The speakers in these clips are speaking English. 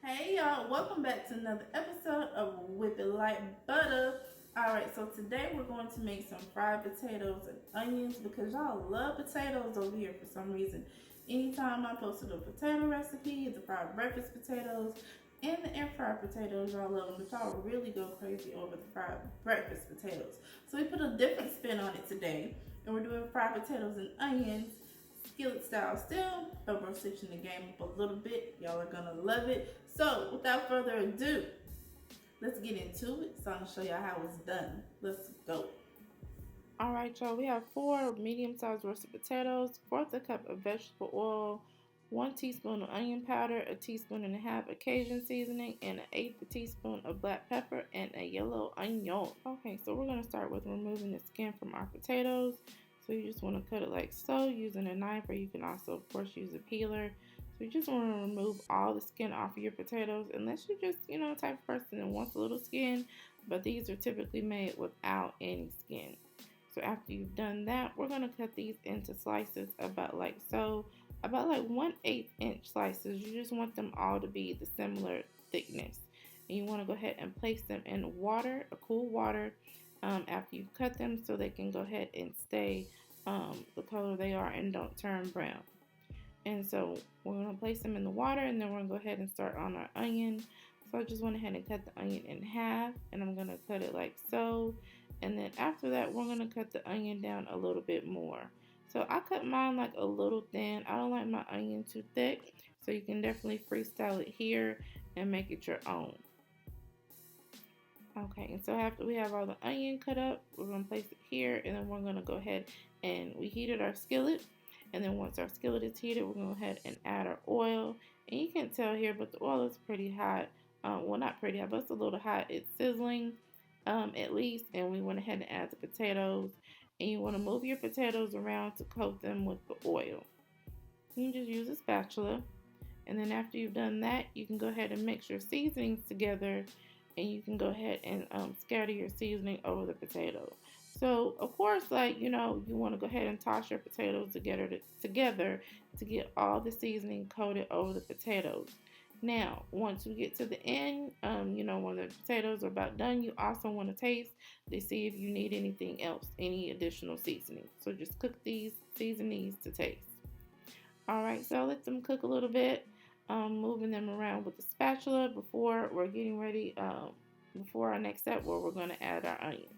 Hey y'all, welcome back to another episode of Whip It Like Butter. Alright, so today we're going to make some fried potatoes and onions because y'all love potatoes over here for some reason. Anytime I posted a potato recipe, the fried breakfast potatoes, and the air fried potatoes, y'all love them, but y'all really go crazy over the fried breakfast potatoes. So we put a different spin on it today, and we're doing fried potatoes and onions skillet style still, but we're switching the game up a little bit. Y'all are gonna love it. So without further ado, let's get into it. So I'm gonna show y'all how it's done. Let's go. All right, y'all, we have 4 medium-sized roasted potatoes, 1/4 cup of vegetable oil, 1 teaspoon of onion powder, a teaspoon and a half of Cajun seasoning, and an 1/8 teaspoon of black pepper, and a yellow onion. Okay, so we're gonna start with removing the skin from our potatoes. So you just want to cut it like so using a knife, or you can also of course use a peeler. So you just want to remove all the skin off of your potatoes, unless you're just, type of person that wants a little skin, but these are typically made without any skin. So after you've done that, we're going to cut these into slices about like so, about like 1/8 inch slices. You just want them all to be the similar thickness. And you want to go ahead and place them in water, a cool water, after you've cut them, so they can go ahead and stay the color they are and don't turn brown. And so we're going to place them in the water, and then we're going to go ahead and start on our onion. So I just went ahead and cut the onion in half, and I'm going to cut it like so. And then after that, we're going to cut the onion down a little bit more. So I cut mine like a little thin. I don't like my onion too thick, so you can definitely freestyle it here and make it your own. Okay, and so after we have all the onion cut up, we're going to place it here, and then we're going to go ahead and we heated our skillet. And then once our skillet is heated, we're going to go ahead and add our oil. And you can't tell here, but the oil is pretty hot. Well, not pretty hot, but it's a little hot. It's sizzling at least. And we went ahead and add the potatoes. And you want to move your potatoes around to coat them with the oil. You can just use a spatula. And then after you've done that, you can go ahead and mix your seasonings together, and you can go ahead and scatter your seasoning over the potato. So of course, you want to go ahead and toss your potatoes together to get all the seasoning coated over the potatoes. Now, once we get to the end, when the potatoes are about done, you also want to taste to see if you need anything else, any additional seasoning. So just cook these seasonings to taste. All right, so let them cook a little bit. Moving them around with the spatula before we're getting ready, before our next step where we're going to add our onion.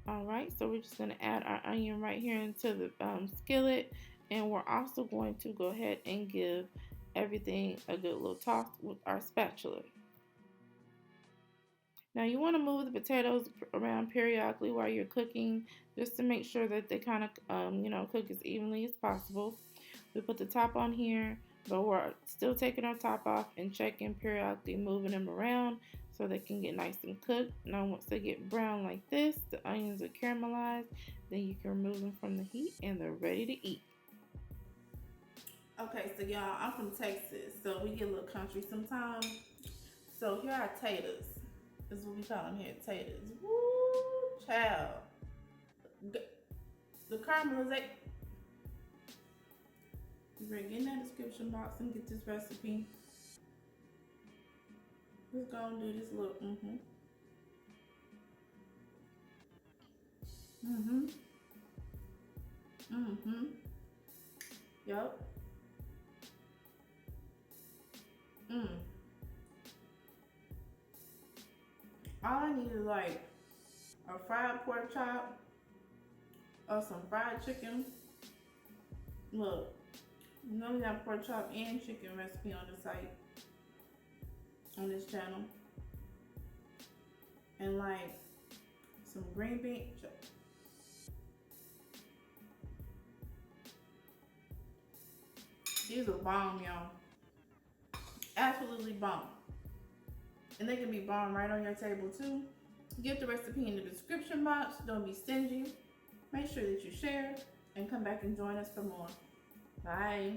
Alright, so we're just going to add our onion right here into the skillet, and we're also going to go ahead and give everything a good little toss with our spatula. Now you want to move the potatoes around periodically while you're cooking, just to make sure that they kind of, cook as evenly as possible. We put the top on here, but we're still taking our top off and checking periodically, moving them around so they can get nice and cooked. Now once they get brown like this, the onions are caramelized, then you can remove them from the heat and they're ready to eat. Okay, so y'all, I'm from Texas, so we get a little country sometimes. So here are taters. This is what we call them here, taters. Woo, child. The caramelization. You better get in that description box and get this recipe. We're gonna do this little Yup. All I need is like a fried pork chop or some fried chicken. Look, you know we have pork chop and chicken recipe on the site, on this channel. And like some green bean. These are bomb, y'all. Absolutely bomb. And they can be bomb right on your table too. Get the recipe in the description box. Don't be stingy. Make sure that you share and come back and join us for more. Bye.